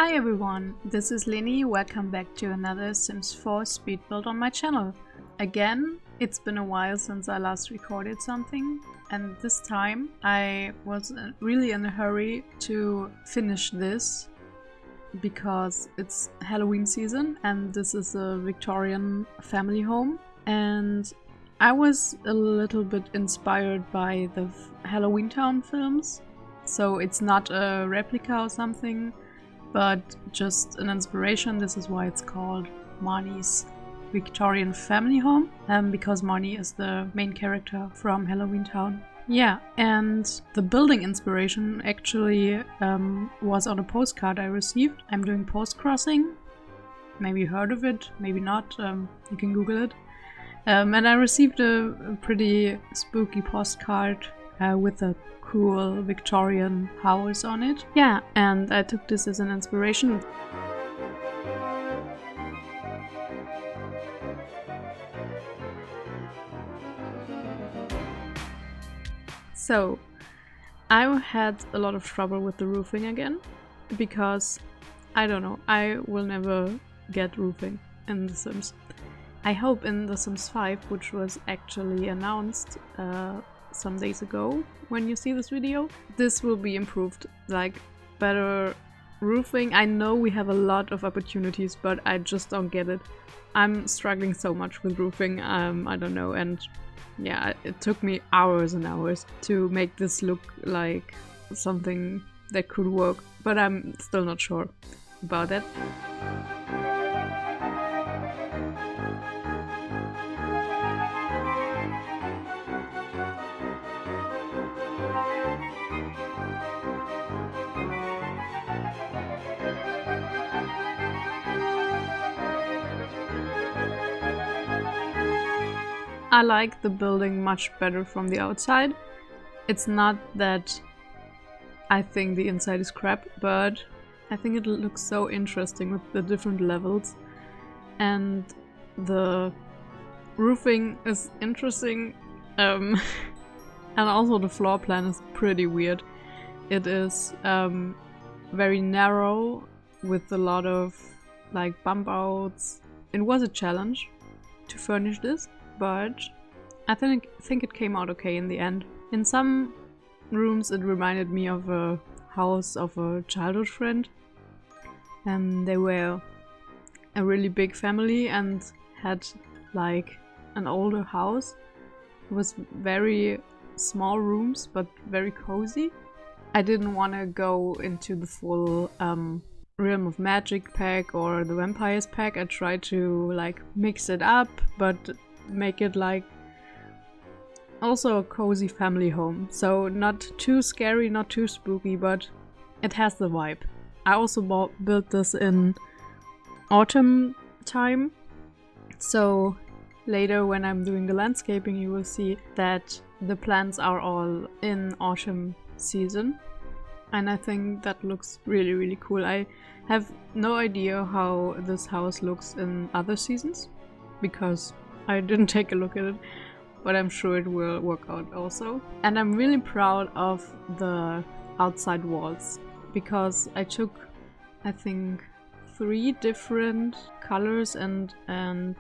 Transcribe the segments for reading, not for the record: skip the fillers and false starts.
Hi everyone, this is Leni. Welcome back to another Sims 4 speed build on my channel. Again, it's been a while since I last recorded something, and this time I was really in a hurry to finish this because it's Halloween season and this is a Victorian family home, and I was a little bit inspired by the Halloween Town films, so it's not a replica or something, but just an inspiration. This is why it's called Marnie's Victorian family home, because Marnie is the main character from Halloween Town. Yeah, and the building inspiration actually was on a postcard I received. I'm doing post crossing. Maybe you heard of it, maybe not. You can Google it. And I received a pretty spooky postcard with a cool Victorian house on it. Yeah, and I took this as an inspiration. So, I had a lot of trouble with the roofing again, because, I don't know, I will never get roofing in The Sims. I hope in The Sims 5, which was actually announced some days ago when you see this video, this will be improved, like better roofing. I know we have a lot of opportunities, but I just don't get it. I'm struggling so much with roofing, I don't know, and yeah, it took me hours and hours to make this look like something that could work, but I'm still not sure about that. I like the building much better from the outside. It's not that I think the inside is crap, but I think it looks so interesting with the different levels. And the roofing is interesting. And also the floor plan is pretty weird. It is very narrow with a lot of like bump outs. It was a challenge to furnish this, but I think it came out okay in the end. In some rooms it reminded me of a house of a childhood friend, and they were a really big family and had like an older house. It was very small rooms but very cozy. I didn't want to go into the full Realm of Magic pack or the Vampires pack. I tried to like mix it up but make it like also a cozy family home. So not too scary, not too spooky, but it has the vibe. I also built this in autumn time. So later when I'm doing the landscaping you will see that the plants are all in autumn season. And I think that looks really, really cool. I have no idea how this house looks in other seasons because I didn't take a look at it, but I'm sure it will work out also. And I'm really proud of the outside walls because I took, I think, 3 different colors and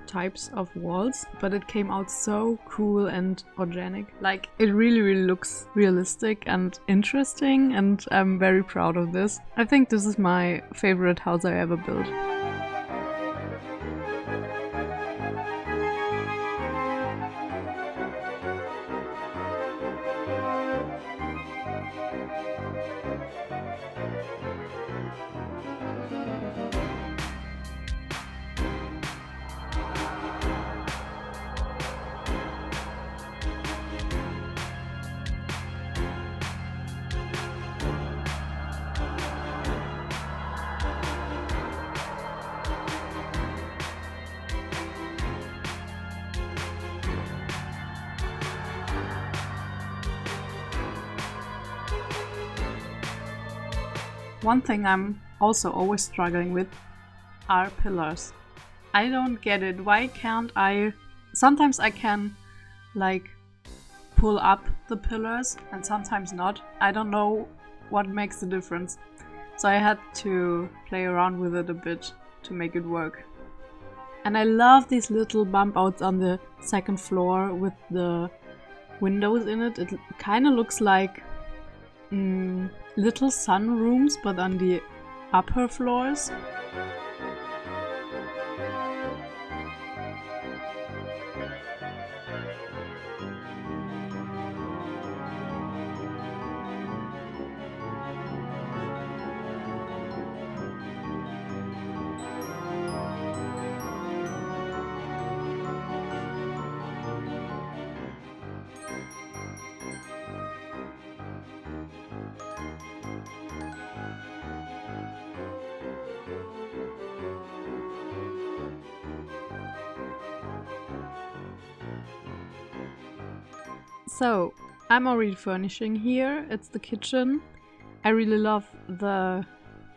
types of walls, but it came out so cool and organic. Like, it really, really looks realistic and interesting, and I'm very proud of this. I think this is my favorite house I ever built. One thing I'm also always struggling with are pillars. I don't get it. Why can't I... Sometimes I can like pull up the pillars and sometimes not. I don't know what makes the difference. So I had to play around with it a bit to make it work. And I love these little bump outs on the second floor with the windows in it. It kind of looks like little sunrooms, but on the upper floors. So, I'm already furnishing here. It's the kitchen. I really love the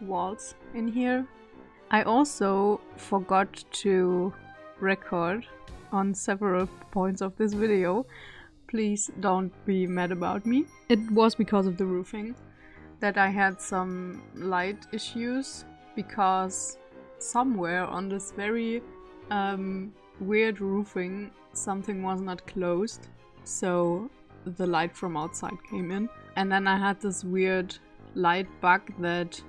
walls in here. I also forgot to record on several points of this video. Please don't be mad about me. It was because of the roofing that I had some light issues, because somewhere on this very weird roofing something was not closed. So the light from outside came in. And then I had this weird light bug that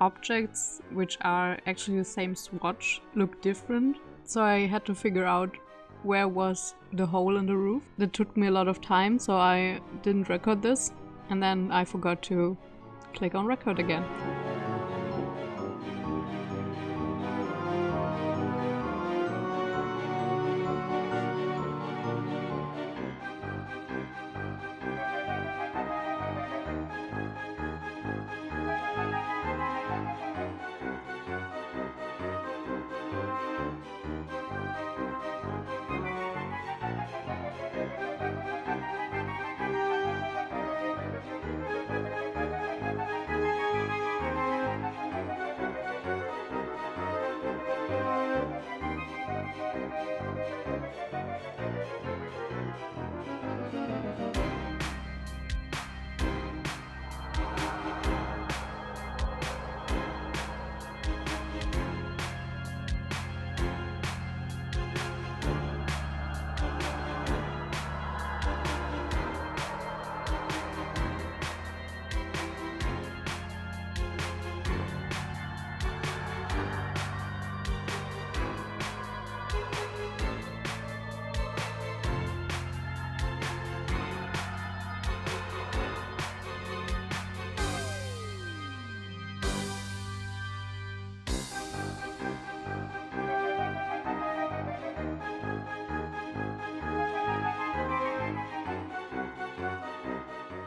objects which are actually the same swatch look different. So I had to figure out where was the hole in the roof. That took me a lot of time, so I didn't record this. And then I forgot to click on record again.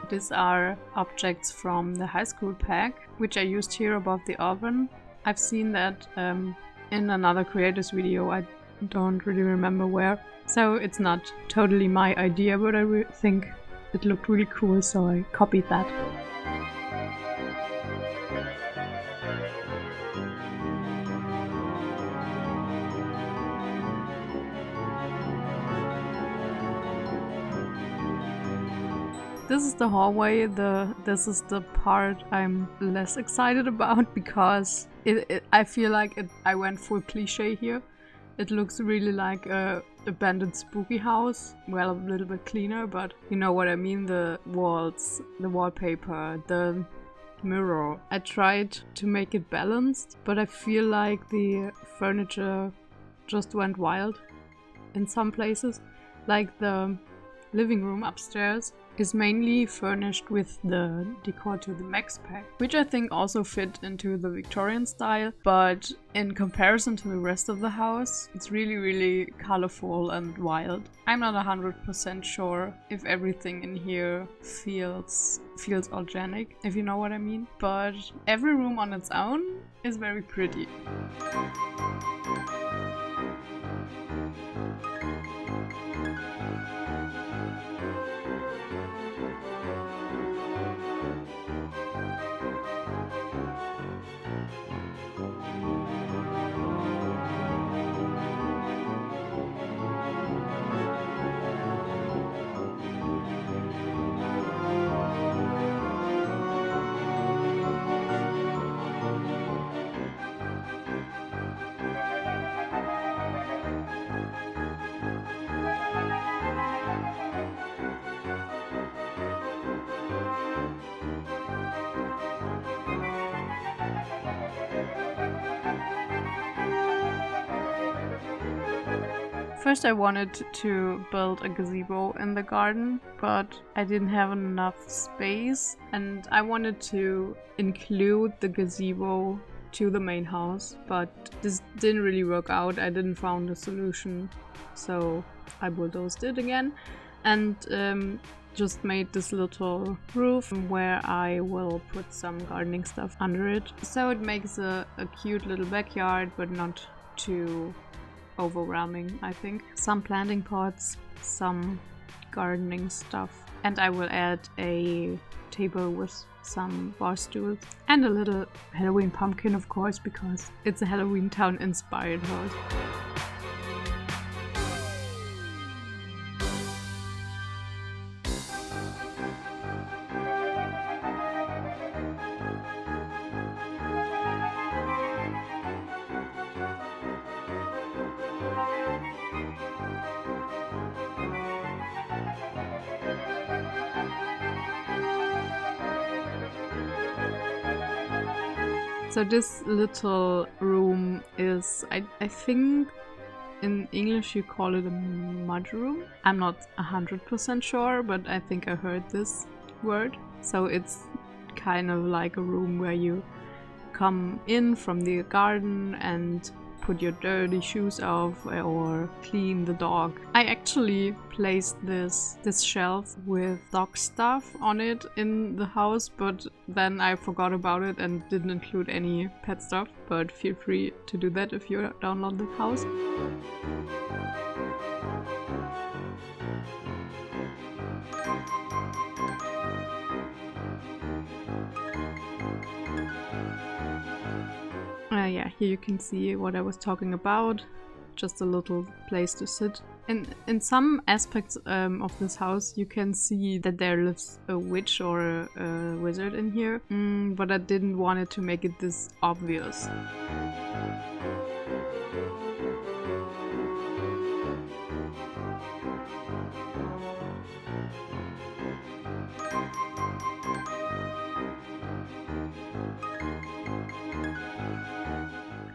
These are objects from the high school pack, which I used here above the oven. I've seen that in another creators video, I don't really remember where. So it's not totally my idea, but I think it looked really cool, so I copied that. This is the hallway. This is the part I'm less excited about, because I feel like I went full cliche here. It looks really like a abandoned spooky house. Well, a little bit cleaner, but you know what I mean. The walls, the wallpaper, the mirror. I tried to make it balanced, but I feel like the furniture just went wild in some places. Like the living room upstairs is mainly furnished with the decor to the Max pack, which I think also fit into the Victorian style, but in comparison to the rest of the house, it's really colorful and wild. I'm not 100% sure if everything in here feels organic, if you know what I mean, but every room on its own is very pretty. first I wanted to build a gazebo in the garden, but I didn't have enough space, and I wanted to include the gazebo to the main house, but this didn't really work out. I didn't find a solution, so I bulldozed it again and just made this little roof where I will put some gardening stuff under it. So it makes a cute little backyard, but not too overwhelming, I think. Some planting pots, some gardening stuff, and I will add a table with some bar stools and a little Halloween pumpkin, of course, because it's a Halloween Town inspired house. So this little room is, I think in English you call it a mudroom. I'm not 100% sure, but I think I heard this word. So it's kind of like a room where you come in from the garden and put your dirty shoes off or clean the dog. I actually placed this shelf with dog stuff on it in the house, but then I forgot about it and didn't include any pet stuff. But feel free to do that if you download the house. Yeah, here you can see what I was talking about. Just a little place to sit. And in some aspects of this house, you can see that there lives a witch or a wizard in here. But I didn't want it to make it this obvious.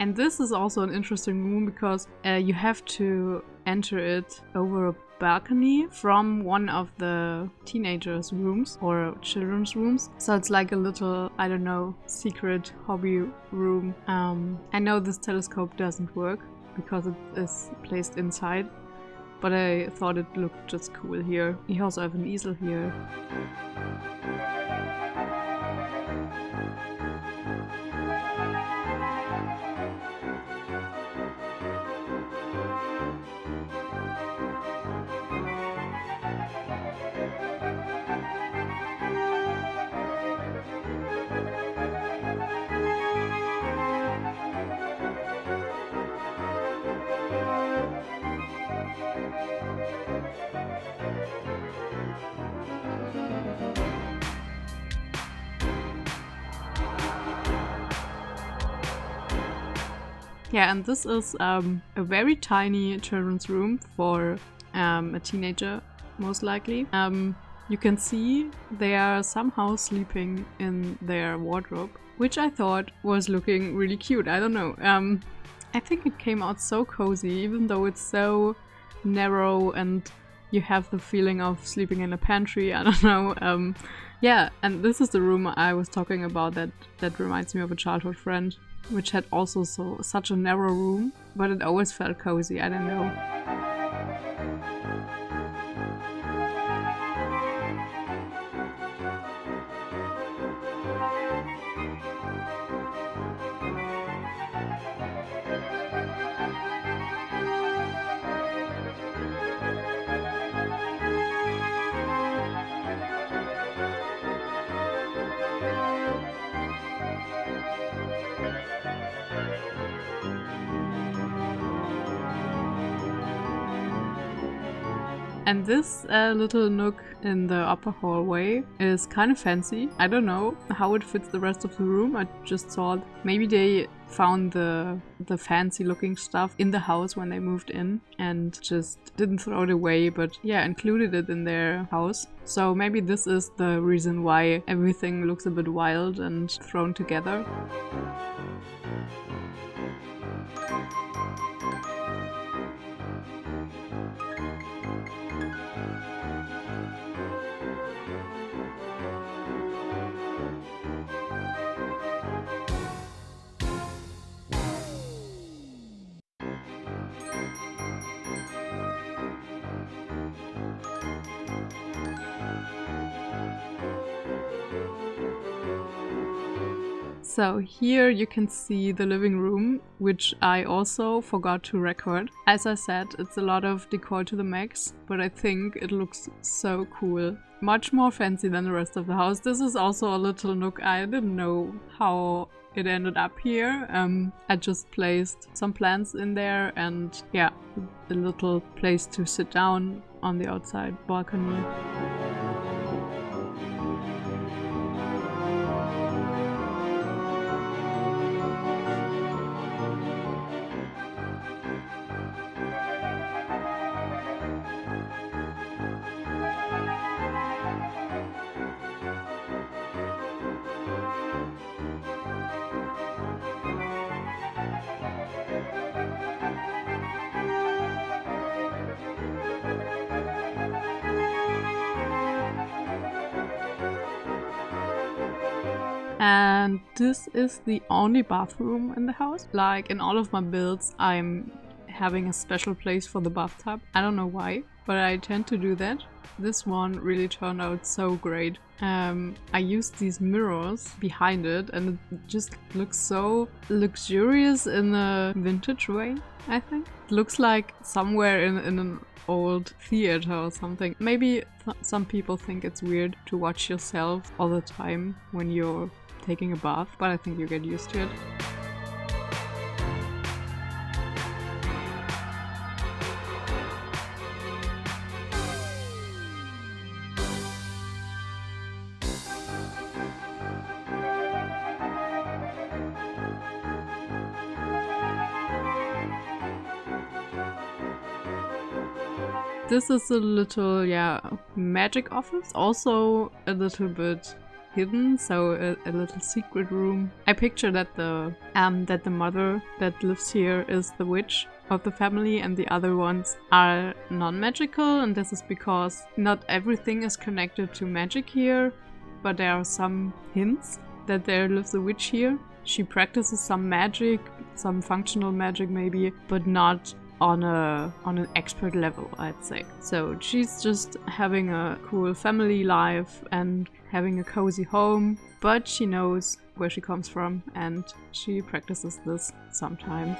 And this is also an interesting room because you have to enter it over a balcony from one of the teenagers' rooms or children's rooms. So it's like a little, I don't know, secret hobby room. I know this telescope doesn't work because it is placed inside, but I thought it looked just cool here. You also have an easel here. Yeah, and this is a very tiny children's room for a teenager, most likely. You can see they are somehow sleeping in their wardrobe, which I thought was looking really cute. I don't know. I think it came out so cozy, even though it's so narrow and you have the feeling of sleeping in a pantry. I don't know. Yeah, and this is the room I was talking about that reminds me of a childhood friend, which had also such a narrow room, but it always felt cozy. I don't know. And this little nook in the upper hallway is kind of fancy. I don't know how it fits the rest of the room. I just thought maybe they found the fancy looking stuff in the house when they moved in and just didn't throw it away, but yeah, included it in their house. So maybe this is the reason why everything looks a bit wild and thrown together. So here you can see the living room, which I also forgot to record. As I said, it's a lot of decor to the max, but I think it looks so cool. Much more fancy than the rest of the house. This is also a little nook. I didn't know how it ended up here. I just placed some plants in there and yeah, a little place to sit down on the outside balcony. And this is the only bathroom in the house. Like in all of my builds, I'm having a special place for the bathtub. I don't know why, but I tend to do that. This one really turned out so great. I used these mirrors behind it and it just looks so luxurious in a vintage way, I think. It looks like somewhere in an old theater or something. Maybe some people think it's weird to watch yourself all the time when you're taking a bath, but I think you get used to it. This is a little, magic office. Also a little bit hidden, so a little secret room. I picture that the mother that lives here is the witch of the family and the other ones are non-magical, and this is because not everything is connected to magic here, but there are some hints that there lives a witch here. She practices some magic, some functional magic maybe, but not on an expert level, I'd say. So she's just having a cool family life and having a cozy home, but she knows where she comes from and she practices this sometimes.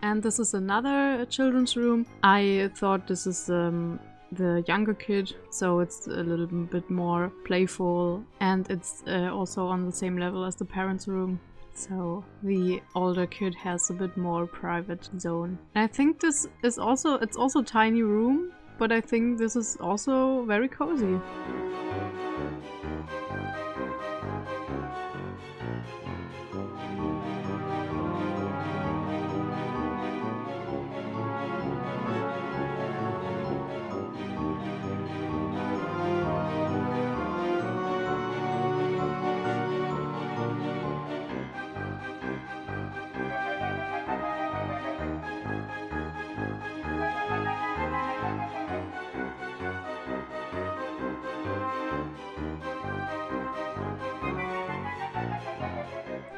And this is another children's room. I thought this is the younger kid, so it's a little bit more playful, and it's also on the same level as the parents' room. So the older kid has a bit more private zone. And I think this is also, it's also a tiny room, but I think this is also very cozy.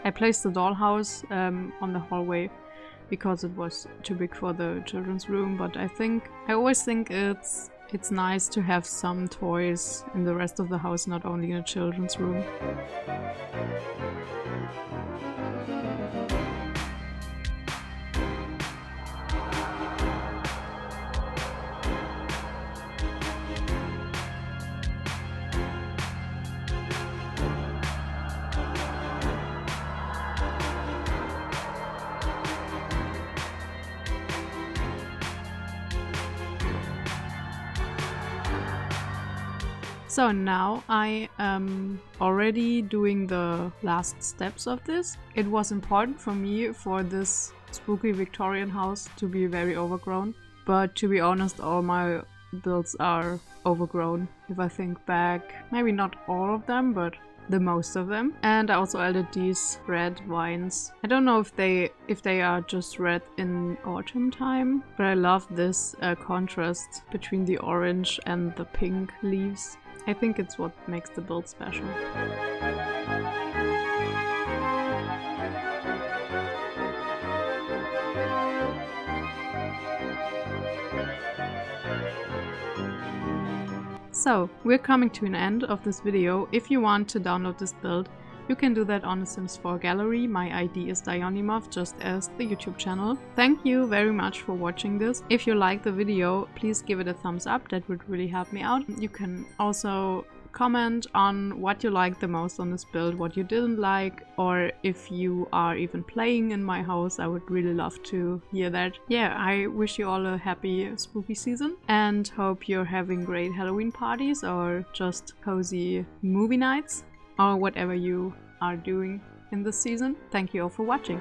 I placed the dollhouse on the hallway because it was too big for the children's room, but I always think it's nice to have some toys in the rest of the house, not only in a children's room. So now I am already doing the last steps of this. It was important for me for this spooky Victorian house to be very overgrown, but to be honest, all my builds are overgrown. If I think back, maybe not all of them, but the most of them. And I also added these red vines. I don't know if they are just red in autumn time, but I love this contrast between the orange and the pink leaves. I think it's what makes the build special. So, we're coming to an end of this video. If you want to download this build, you can do that on the Sims 4 gallery. My ID is dionymoth, just as the YouTube channel. Thank you very much for watching this. If you like the video, please give it a thumbs up, that would really help me out. You can also comment on what you liked the most on this build, what you didn't like, or if you are even playing in my house. I would really love to hear that. Yeah, I wish you all a happy spooky season and hope you're having great Halloween parties or just cozy movie nights or whatever you are doing in this season. Thank you all for watching.